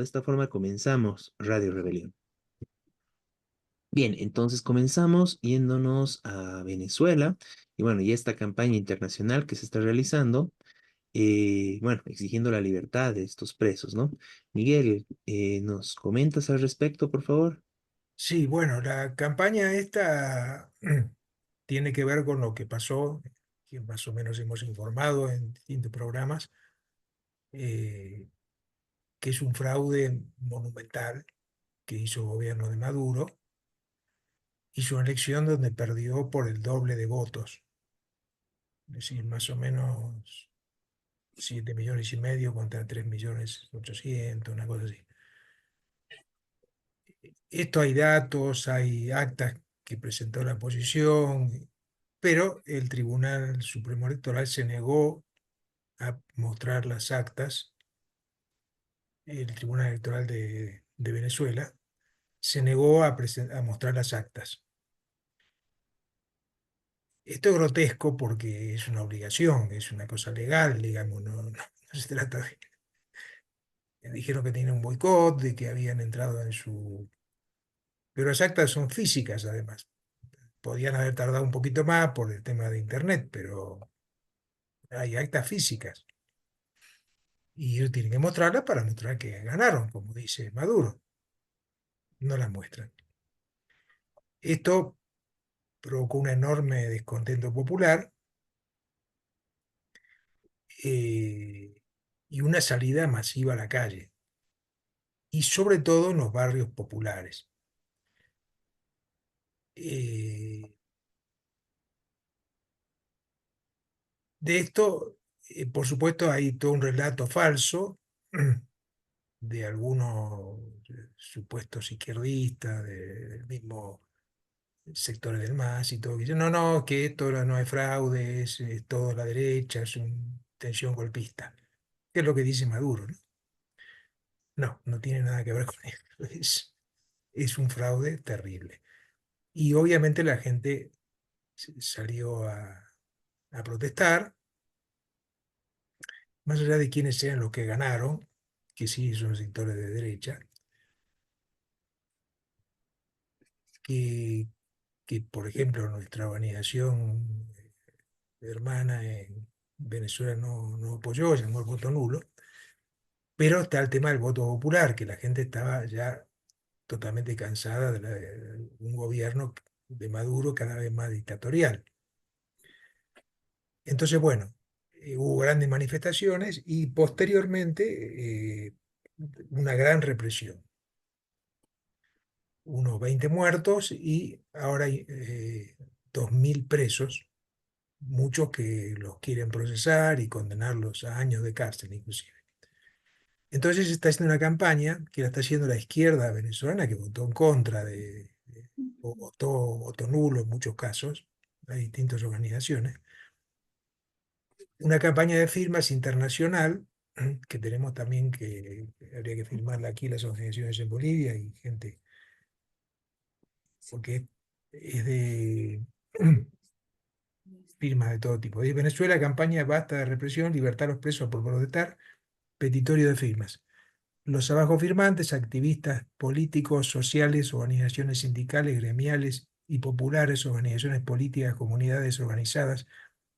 esta forma comenzamos Radio Rebelión. Bien, entonces comenzamos yéndonos a Venezuela y bueno, y esta campaña internacional que se está realizando, bueno, exigiendo la libertad de estos presos, ¿no? Miguel, ¿nos comentas al respecto, por favor? Sí, bueno, la campaña esta tiene que ver con lo que pasó, que más o menos hemos informado en distintos programas, eh, que es un fraude monumental que hizo el gobierno de Maduro. Hizo una elección donde perdió por el doble de votos, es decir, más o menos 7,5 millones contra 3,800,000, una cosa así. Esto hay datos, hay actas que presentó la oposición, pero el Tribunal Supremo Electoral se negó a mostrar las actas. El Tribunal Electoral de Venezuela se negó a mostrar las actas. Esto es grotesco porque es una obligación, es una cosa legal, digamos, no se trata de... Dijeron que tenían un boicot, de que habían entrado en su... Pero las actas son físicas, además. Podían haber tardado un poquito más por el tema de Internet, pero hay actas físicas. Y ellos tienen que mostrarlas para mostrar que ganaron, como dice Maduro. No las muestran. Esto provocó un enorme descontento popular, eh, y una salida masiva a la calle, y sobre todo en los barrios populares. Eh, de esto, por supuesto, hay todo un relato falso de algunos supuestos izquierdistas, del mismo sectores del MAS y todo, que dicen, no, no, que esto no es fraude, es todo la derecha, es una intención golpista, que es lo que dice Maduro, ¿no? No, no tiene nada que ver con eso, es un fraude terrible. Y obviamente la gente salió a protestar, más allá de quiénes sean los que ganaron, que sí son sectores de derecha, que, que por ejemplo nuestra organización hermana en Venezuela no apoyó, llamó el voto nulo. Pero está el tema del voto popular, que la gente estaba ya totalmente cansada de un gobierno de Maduro cada vez más dictatorial. Entonces, bueno, hubo grandes manifestaciones y posteriormente una gran represión. Unos 20 muertos y ahora hay 2.000 presos, muchos que los quieren procesar y condenarlos a años de cárcel inclusive. Entonces se está haciendo una campaña que la está haciendo la izquierda venezolana, que votó en contra o votó nulo en muchos casos, hay distintas organizaciones. Una campaña de firmas internacional, que tenemos también que habría que firmarla aquí las organizaciones en Bolivia y gente, porque es de firmas de todo tipo. De Venezuela, campaña basta de represión, libertad a los presos por protestar, petitorio de firmas. Los abajo firmantes, activistas políticos, sociales, organizaciones sindicales, gremiales y populares, organizaciones políticas, comunidades organizadas,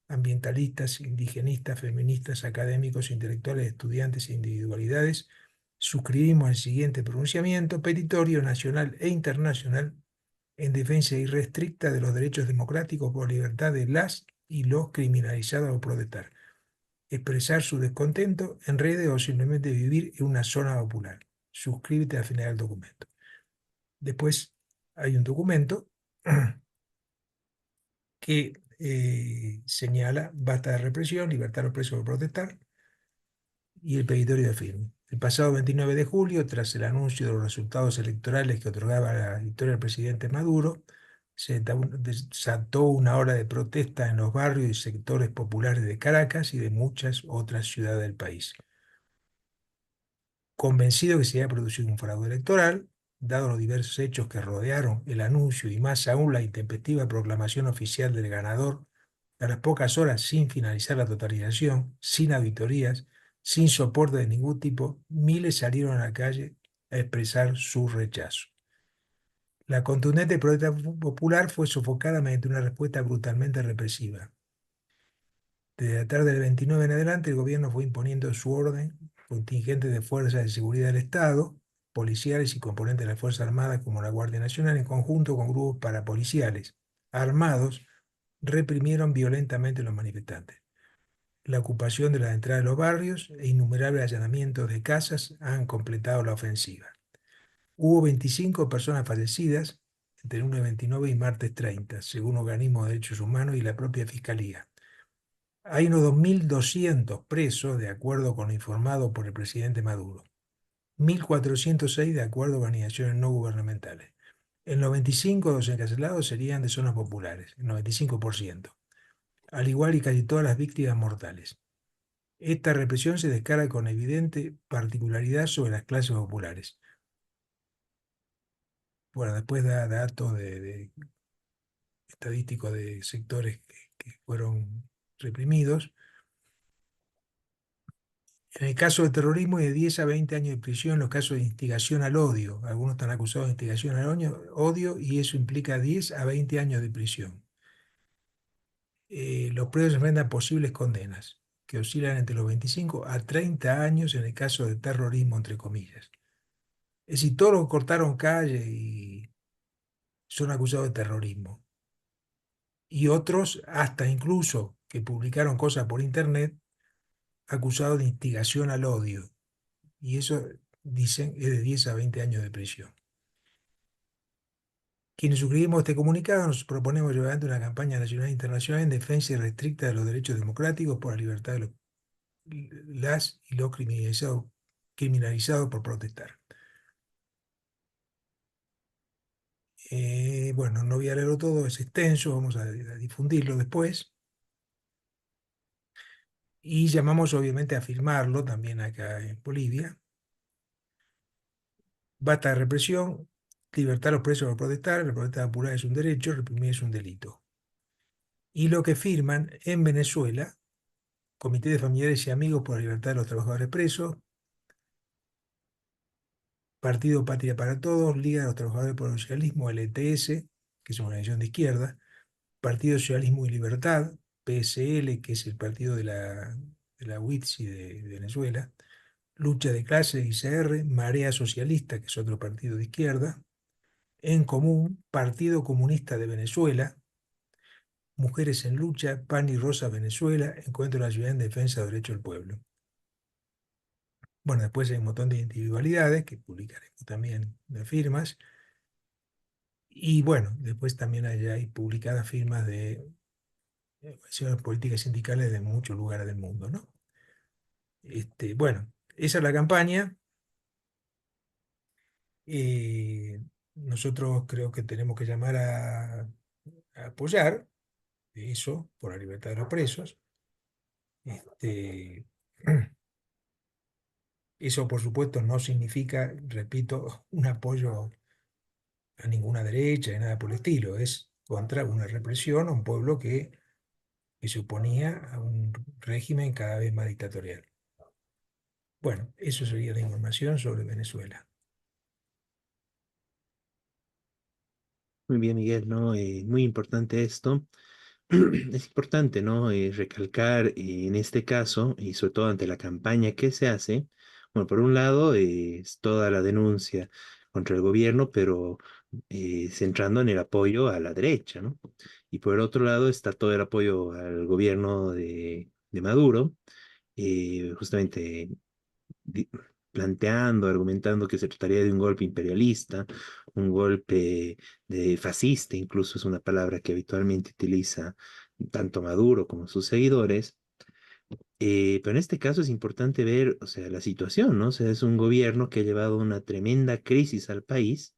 ambientalistas, indigenistas, feministas, académicos, intelectuales, estudiantes e individualidades, suscribimos el siguiente pronunciamiento petitorio nacional e internacional en defensa irrestricta de los derechos democráticos por libertad de las y los criminalizados o protestar, expresar su descontento en redes o simplemente vivir en una zona popular. Suscríbete al final del documento. Después hay un documento que señala basta de represión, libertad a los presos por protestar y el petitorio de firme. El pasado 29 de julio, tras el anuncio de los resultados electorales que otorgaba la victoria del presidente Maduro, se desató una ola de protesta en los barrios y sectores populares de Caracas y de muchas otras ciudades del país. Convencido que se había producido un fraude electoral, dado los diversos hechos que rodearon el anuncio y más aún la intempestiva proclamación oficial del ganador, a las pocas horas sin finalizar la totalización, sin auditorías, Sin soporte de ningún tipo, miles salieron a la calle a expresar su rechazo. La contundente protesta popular fue sofocada mediante una respuesta brutalmente represiva. Desde la tarde del 29 en adelante, el gobierno fue imponiendo su orden, contingentes de fuerzas de seguridad del Estado, policiales y componentes de las Fuerzas Armadas como la Guardia Nacional, en conjunto con grupos parapoliciales armados, reprimieron violentamente a los manifestantes. La ocupación de las entradas de los barrios e innumerables allanamientos de casas han completado la ofensiva. Hubo 25 personas fallecidas entre el lunes 29 y martes 30, según organismos de derechos humanos y la propia Fiscalía. Hay unos 2.200 presos, de acuerdo con lo informado por el presidente Maduro. 1.406 de acuerdo a organizaciones no gubernamentales. El 95% de los encarcelados serían de zonas populares, el 95%, al igual y casi todas las víctimas mortales. Esta represión se descarga con evidente particularidad sobre las clases populares. Bueno, después da datos estadísticos de sectores que fueron reprimidos. En el caso de terrorismo, de 10 a 20 años de prisión en los casos de instigación al odio. Algunos están acusados de instigación al odio y eso implica 10 a 20 años de prisión. Los presos enfrentan posibles condenas, que oscilan entre los 25 a 30 años en el caso de terrorismo, entre comillas. Es decir, todos los que cortaron calle y son acusados de terrorismo. Y otros, hasta incluso que publicaron cosas por internet, acusados de instigación al odio. Y eso, dicen, es de 10 a 20 años de prisión. Quienes suscribimos este comunicado nos proponemos llevar adelante una campaña nacional e internacional en defensa irrestricta de los derechos democráticos por la libertad de las y los criminalizados por protestar. Bueno, no voy a leerlo todo, es extenso, vamos a difundirlo después. Y llamamos obviamente a firmarlo también acá en Bolivia. Basta de represión, libertad a los presos por protestar, la protesta popular es un derecho, reprimir es un delito. Y lo que firman en Venezuela, Comité de Familiares y Amigos por la Libertad de los Trabajadores Presos, Partido Patria para Todos, Liga de los Trabajadores por el Socialismo, LTS, que es una organización de izquierda, Partido Socialismo y Libertad, PSL, que es el partido de la UITSI de Venezuela, Lucha de Clases, ICR, Marea Socialista, que es otro partido de izquierda, En Común, Partido Comunista de Venezuela, Mujeres en Lucha, PAN y Rosa Venezuela, Encuentro de la Ciudad en Defensa del Derecho del Pueblo. Bueno, después hay un montón de individualidades que publicaremos también de firmas. Y bueno, después también hay publicadas firmas de organizaciones políticas sindicales de muchos lugares del mundo, ¿no? Bueno, esa es la campaña. Nosotros creo que tenemos que llamar a apoyar eso por la libertad de los presos. Este, Eso, por supuesto, no significa, repito, un apoyo a ninguna derecha ni nada por el estilo. Es contra una represión a un pueblo que se oponía a un régimen cada vez más dictatorial. Bueno, eso sería la información sobre Venezuela. Muy bien, Miguel, ¿no? Muy importante esto. Es importante, ¿no? Recalcar en este caso, y sobre todo ante la campaña que se hace, bueno, por un lado es toda la denuncia contra el gobierno, pero centrando en el apoyo a la derecha, ¿no? Y por el otro lado está todo el apoyo al gobierno de Maduro, justamente di- planteando, argumentando que se trataría de un golpe imperialista, un golpe de fascista, incluso es una palabra que habitualmente utiliza tanto Maduro como sus seguidores. Pero en este caso es importante ver, o sea, la situación, ¿no? O sea, es un gobierno que ha llevado una tremenda crisis al país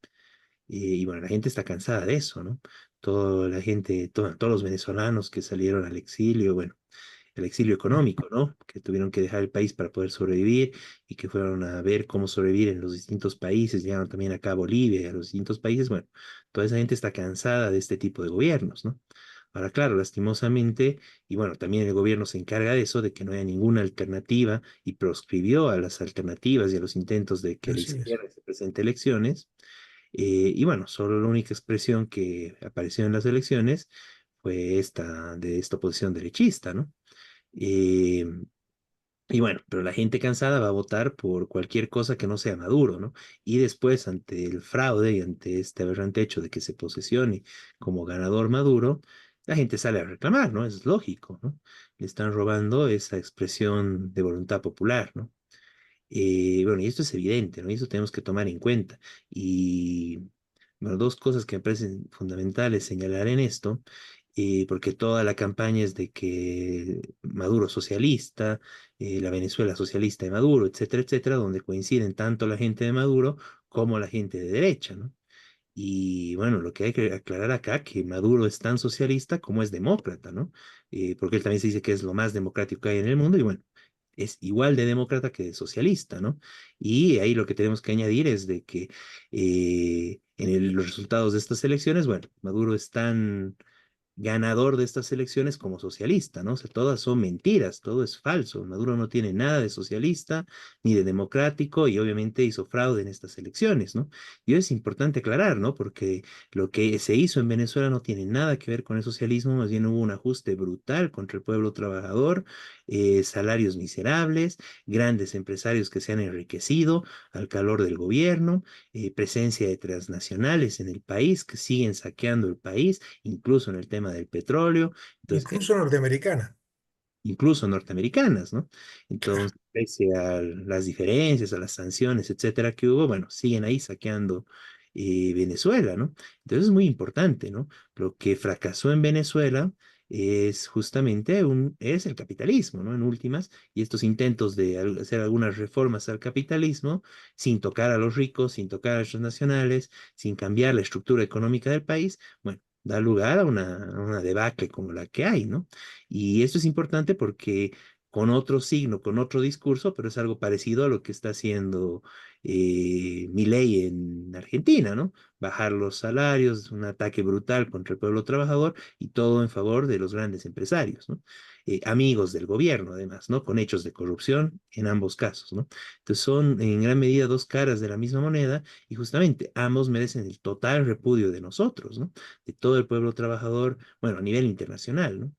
y bueno, la gente está cansada de eso, ¿no? Toda la gente, todos los venezolanos que salieron al exilio, bueno, el exilio económico, ¿no? Que tuvieron que dejar el país para poder sobrevivir y que fueron a ver cómo sobrevivir en los distintos países, llegaron también acá a Bolivia y a los distintos países. Bueno, toda esa gente está cansada de este tipo de gobiernos, ¿no? Ahora, claro, lastimosamente, y bueno, también el gobierno se encarga de eso, de que no haya ninguna alternativa y proscribió a las alternativas y a los intentos de que la Así es. izquierda se presente a elecciones. Y bueno, solo la única expresión que apareció en las elecciones fue esta, de esta oposición derechista, ¿no? Eh, y bueno, pero la gente cansada va a votar por cualquier cosa que no sea Maduro, ¿no? Y después, ante el fraude y ante este aberrante hecho de que se posesione como ganador Maduro, la gente sale a reclamar, ¿no? Es lógico, ¿no? Le están robando esa expresión de voluntad popular, ¿no? Bueno, y esto es evidente, ¿no? Y eso tenemos que tomar en cuenta. Y bueno, dos cosas que me parecen fundamentales señalar en esto, porque toda la campaña es de que Maduro socialista, la Venezuela socialista de Maduro, etcétera, etcétera, donde coinciden tanto la gente de Maduro como la gente de derecha, ¿no? Y bueno, lo que hay que aclarar acá, que Maduro es tan socialista como es demócrata, ¿no? Porque él también se dice que es lo más democrático que hay en el mundo y bueno, es igual de demócrata que de socialista, ¿no? Y ahí lo que tenemos que añadir es de que los resultados de estas elecciones, bueno, Maduro es tan ganador de estas elecciones como socialista, ¿no? O sea, todas son mentiras, todo es falso. Maduro no tiene nada de socialista ni de democrático y obviamente hizo fraude en estas elecciones, ¿no? Y es importante aclarar, ¿no? Porque lo que se hizo en Venezuela no tiene nada que ver con el socialismo, más bien hubo un ajuste brutal contra el pueblo trabajador, salarios miserables, grandes empresarios que se han enriquecido al calor del gobierno, presencia de transnacionales en el país que siguen saqueando el país incluso en el tema del petróleo, entonces, Incluso norteamericana. incluso norteamericanas, ¿no? Claro. Entonces, pese a las diferencias, a las sanciones, etcétera, que hubo, bueno, siguen ahí saqueando Venezuela, ¿no? Entonces es muy importante, ¿no? Lo que fracasó en Venezuela es justamente es el capitalismo, ¿no? En últimas, y estos intentos de hacer algunas reformas al capitalismo sin tocar a los ricos, sin tocar a los nacionales, sin cambiar la estructura económica del país, bueno, da lugar a una debacle como la que hay, ¿no? Y esto es importante porque con otro signo, con otro discurso, pero es algo parecido a lo que está haciendo Milei en Argentina, ¿no? Bajar los salarios, un ataque brutal contra el pueblo trabajador y todo en favor de los grandes empresarios, ¿no? Amigos del gobierno, además, ¿no? Con hechos de corrupción en ambos casos, ¿no? Entonces son en gran medida dos caras de la misma moneda y justamente ambos merecen el total repudio de nosotros, ¿no? De todo el pueblo trabajador, bueno, a nivel internacional, ¿no?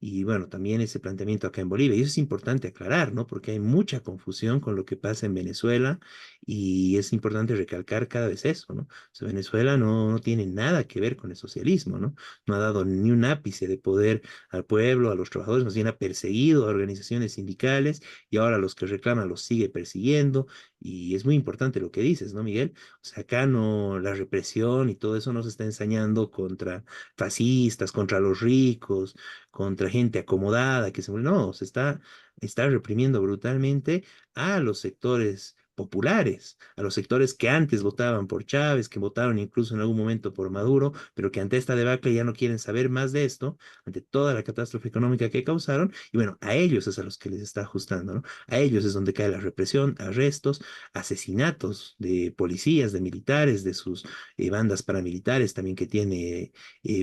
Y bueno, también ese planteamiento acá en Bolivia. Y eso es importante aclarar, ¿no? Porque hay mucha confusión con lo que pasa en Venezuela y es importante recalcar cada vez eso, ¿no? O sea, Venezuela no tiene nada que ver con el socialismo, ¿no? No ha dado ni un ápice de poder al pueblo, a los trabajadores, más bien ha perseguido a organizaciones sindicales y ahora los que reclaman los sigue persiguiendo. Y es muy importante lo que dices, ¿no, Miguel? O sea, acá no, la represión y todo eso no se está ensañando contra fascistas, contra los ricos, contra gente acomodada, que se no, está reprimiendo brutalmente a los sectores populares, a los sectores que antes votaban por Chávez, que votaron incluso en algún momento por Maduro, pero que ante esta debacle ya no quieren saber más de esto, ante toda la catástrofe económica que causaron, y bueno, a ellos es a los que les está ajustando, ¿no? A ellos es donde cae la represión, arrestos, asesinatos de policías, de militares, de sus bandas paramilitares también que tiene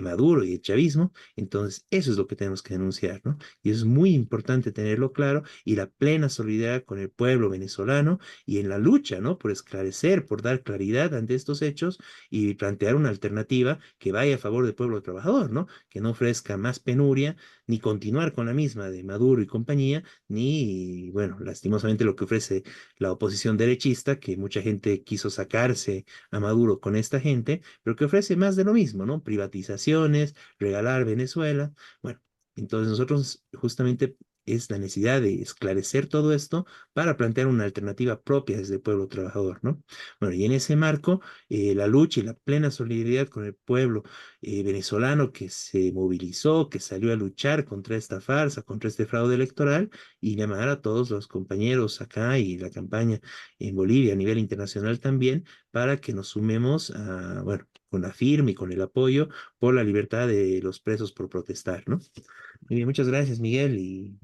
Maduro y el chavismo, entonces, eso es lo que tenemos que denunciar, ¿no? Y es muy importante tenerlo claro y la plena solidaridad con el pueblo venezolano y en la lucha, ¿no? Por esclarecer, por dar claridad ante estos hechos y plantear una alternativa que vaya a favor del pueblo trabajador, ¿no? Que no ofrezca más penuria, ni continuar con la misma de Maduro y compañía, ni, bueno, lastimosamente lo que ofrece la oposición derechista, que mucha gente quiso sacarse a Maduro con esta gente, pero que ofrece más de lo mismo, ¿no? Privatizaciones, regalar Venezuela. Bueno, entonces nosotros justamente es la necesidad de esclarecer todo esto para plantear una alternativa propia desde el pueblo trabajador, ¿no? Bueno, y en ese marco, la lucha y la plena solidaridad con el pueblo venezolano que se movilizó, que salió a luchar contra esta farsa, contra este fraude electoral, y llamar a todos los compañeros acá y la campaña en Bolivia a nivel internacional también, para que nos sumemos a, bueno, con la firma y con el apoyo por la libertad de los presos por protestar, ¿no? Muy bien, muchas gracias, Miguel, y